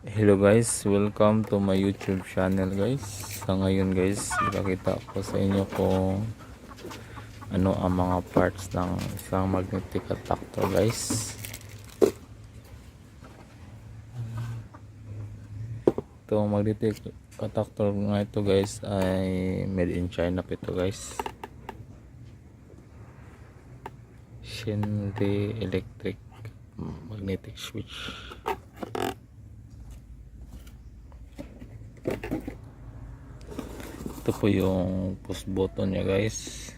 Hello guys, welcome to my YouTube channel guys. Sa ngayon guys, ipakita ko sa inyo kung ano ang mga parts ng isang magnetic tractor guys. Ito magnetic tractor nga ito guys ay made in China po ito guys. Shinri Electric magnetic switch. Ito po yung push button niya guys.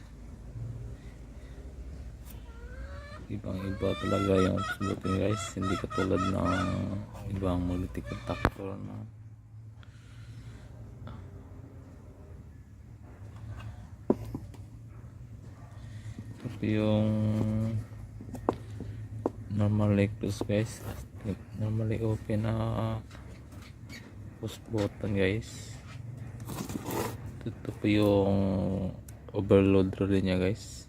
Ibang iba talaga yung push button guys, hindi katulad ng ibang magnetic tractor na ito po yung normally close guys, normally open na push button guys. Ito po yung overload rin niya guys.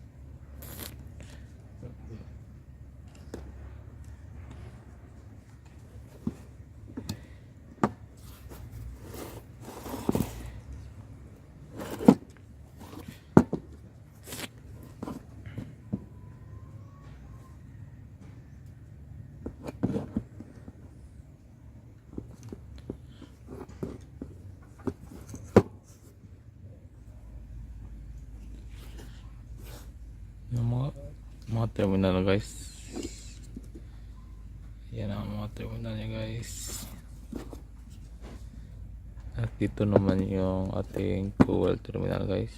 Yung mga terminal guys, yan ang mga terminal niya guys. At dito naman yung ating fuel terminal guys.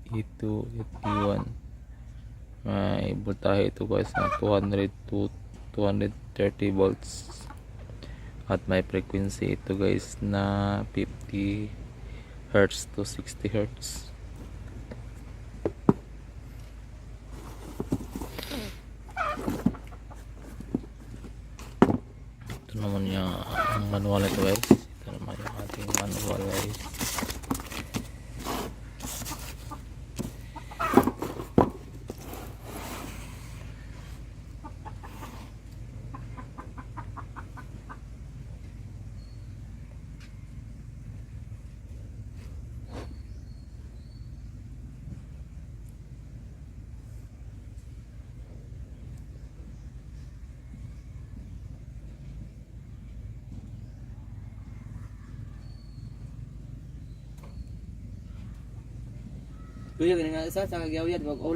E2 at E1, may voltahe ito guys na 200 to 230 volts. At may frequency ito guys na 50 Hz to 60 Hz. Ito naman yung manual ito guys. Ito naman yung ating manual guys. Kuya, ganun nga isa sa kagyaw yan.